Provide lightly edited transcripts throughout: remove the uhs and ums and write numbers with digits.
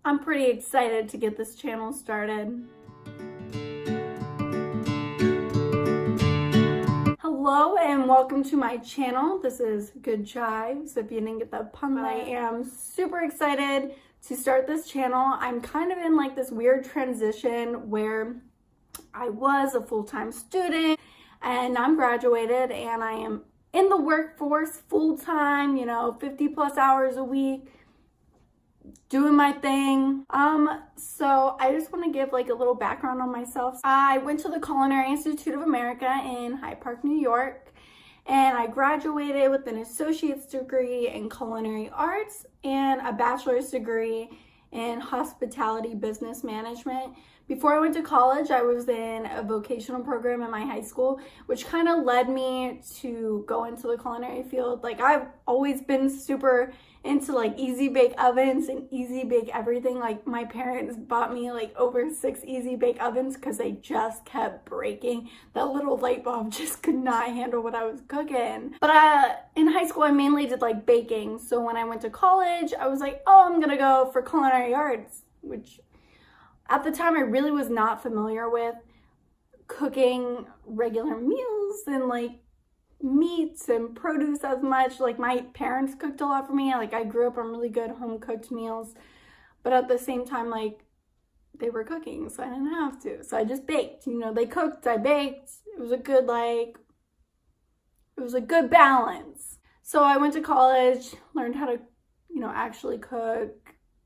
I'm pretty excited to get this channel started. Hello and welcome to my channel. This is Good Chives. If you didn't get the pun, I am super excited to start this channel. I'm kind of in like this weird transition where I was a full-time student and I'm graduated and I am in the workforce full-time, 50 plus hours a week, doing my thing. So I just want to give like a little background on myself. I went to the Culinary Institute of America in Hyde Park, New York, and I graduated with an associate's degree in culinary arts and a bachelor's degree in hospitality business management. Before I went to college, I was in a vocational program in my high school, which kind of led me to go into the culinary field. Like, I've always been super into like easy bake ovens and easy bake everything. Like, my parents bought me like over 6 easy bake ovens because they just kept breaking. That little light bulb just could not handle what I was cooking. But in high school, I mainly did like baking. So when I went to college, I was like, oh, I'm gonna go for culinary arts, which at the time I really was not familiar with cooking regular meals and like meats and produce as much. Like, my parents cooked a lot for me. Like, I grew up on really good home cooked meals, but at the same time, like, they were cooking, so I didn't have to. So I just baked, they cooked, I baked. It was a good balance. So I went to college, learned how to, actually cook,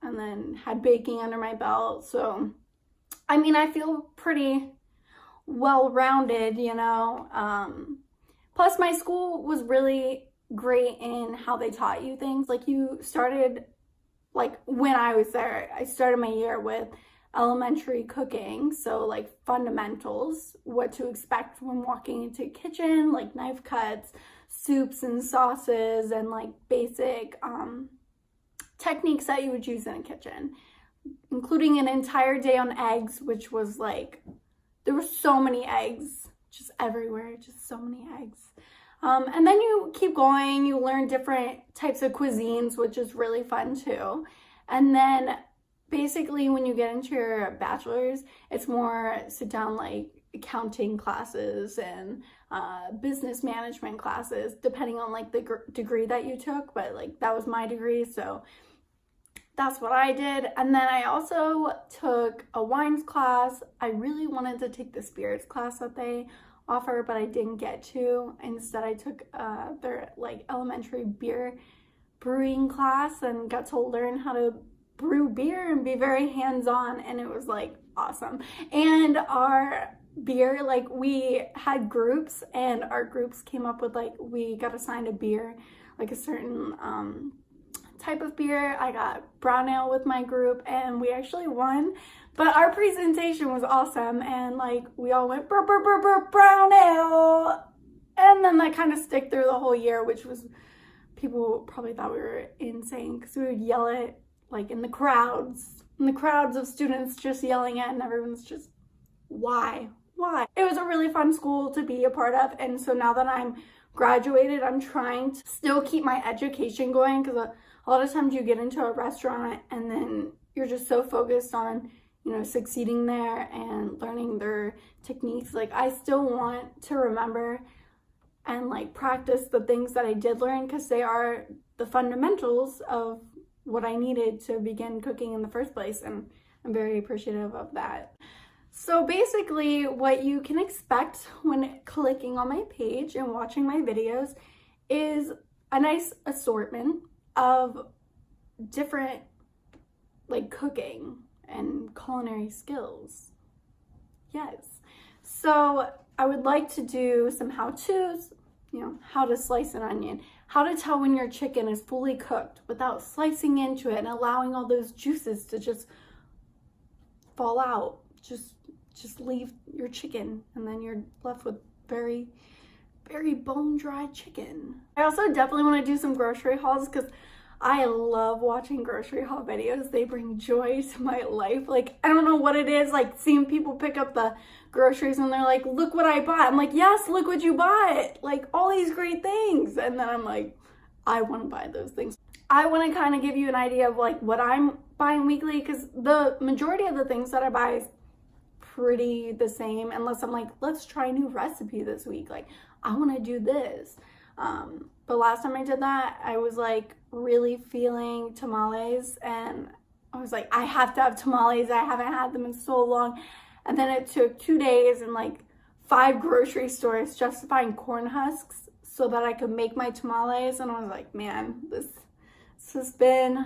and then had baking under my belt. So, I mean, I feel pretty well-rounded, Plus, my school was really great in how they taught you things. Like, when I was there, I started my year with elementary cooking. So, like, fundamentals, what to expect when walking into a kitchen, like knife cuts, soups and sauces, and, like, basic techniques that you would use in a kitchen, including an entire day on eggs, which was like, there were so many eggs just everywhere, just so many eggs. And then you keep going, you learn different types of cuisines, which is really fun too. And then basically when you get into your bachelor's, it's more sit down like accounting classes and business management classes, depending on like the degree that you took. But like, that was my degree, so that's what I did. And then I also took a wines class. I really wanted to take the spirits class that they offer, but I didn't get to. Instead, I took their like elementary beer brewing class and got to learn how to brew beer and be very hands-on, and it was like awesome. And our beer, like, we had groups, and our groups came up with like, we got assigned a beer, like a certain type of beer. I got brown ale with my group and we actually won, but our presentation was awesome, and like, we all went brr, brr, brr, brr, brown ale, and then that kind of stuck through the whole year, which was, people probably thought we were insane because we would yell it like in the crowds of students, just yelling it, and everyone's just, why? It was a really fun school to be a part of. And so now that I'm graduated, I'm trying to still keep my education going, because a lot of times you get into a restaurant and then you're just so focused on, succeeding there and learning their techniques. Like, I still want to remember and like practice the things that I did learn, because they are the fundamentals of what I needed to begin cooking in the first place, and I'm very appreciative of that. So basically, what you can expect when clicking on my page and watching my videos is a nice assortment of different like cooking and culinary skills. Yes. So I would like to do some how-tos, how to slice an onion, how to tell when your chicken is fully cooked without slicing into it and allowing all those juices to just fall out. Just leave your chicken, and then you're left with very, very bone-dry chicken. I also definitely want to do some grocery hauls, because I love watching grocery haul videos. They bring joy to my life. Like, I don't know what it is, like seeing people pick up the groceries and they're like, look what I bought. I'm like, yes, look what you bought. Like, all these great things. And then I'm like, I want to buy those things. I want to kind of give you an idea of like what I'm buying weekly, because the majority of the things that I buy is pretty the same, unless I'm like, let's try a new recipe this week. Like, I want to do this. But last time I did that, I was like really feeling tamales, and I was like, I have to have tamales. I haven't had them in so long. And then it took 2 days and like 5 grocery stores just to find corn husks so that I could make my tamales. And I was like, man, this has been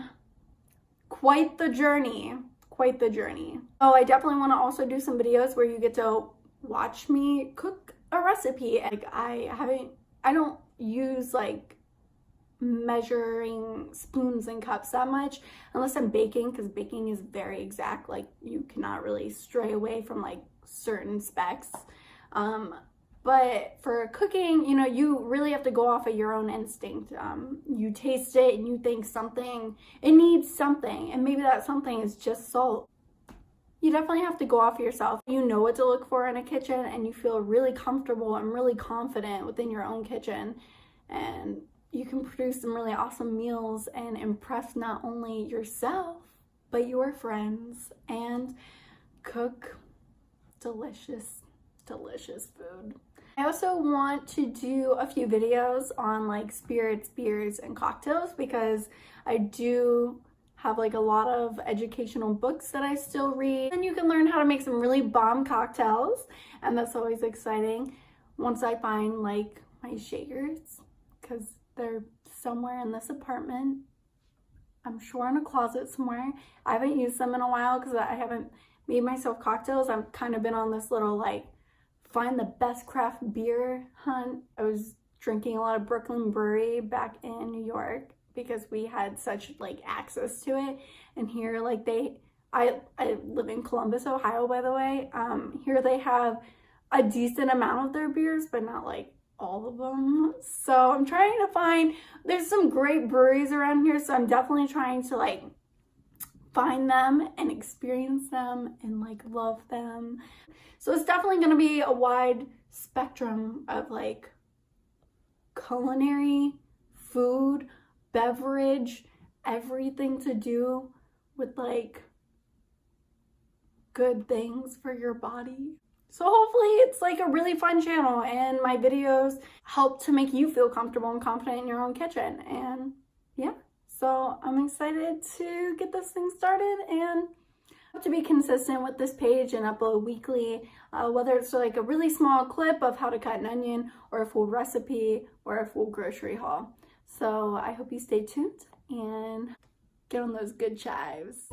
quite the journey. Quite the journey. Oh, I definitely want to also do some videos where you get to watch me cook a recipe. Like, I don't use like measuring spoons and cups that much unless I'm baking, because baking is very exact. Like, you cannot really stray away from like certain specs. But for cooking, you know, you really have to go off of your own instinct. You taste it and you think it needs something, and maybe that something is just salt. You definitely have to go off of yourself. You know what to look for in a kitchen, and you feel really comfortable and really confident within your own kitchen, and you can produce some really awesome meals and impress not only yourself, but your friends, and cook delicious food. I also want to do a few videos on like spirits, beers, and cocktails, because I do have like a lot of educational books that I still read, and you can learn how to make some really bomb cocktails, and that's always exciting once I find like my shakers, because they're somewhere in this apartment. I'm sure in a closet somewhere. I haven't used them in a while because I haven't made myself cocktails. I've kind of been on this little like find the best craft beer hunt. I was drinking a lot of Brooklyn Brewery back in New York because we had such like access to it. And here, like I live in Columbus, Ohio, by the way. Here they have a decent amount of their beers, but not like all of them. So I'm trying to find, there's some great breweries around here, so I'm definitely trying to like find them and experience them and like love them. So it's definitely going to be a wide spectrum of like culinary, food, beverage, everything to do with like good things for your body. So hopefully it's like a really fun channel, and my videos help to make you feel comfortable and confident in your own kitchen. And yeah, so I'm excited to get this thing started and to be consistent with this page and upload weekly, whether it's like a really small clip of how to cut an onion, or a full recipe, or a full grocery haul. So I hope you stay tuned and get on those good chives.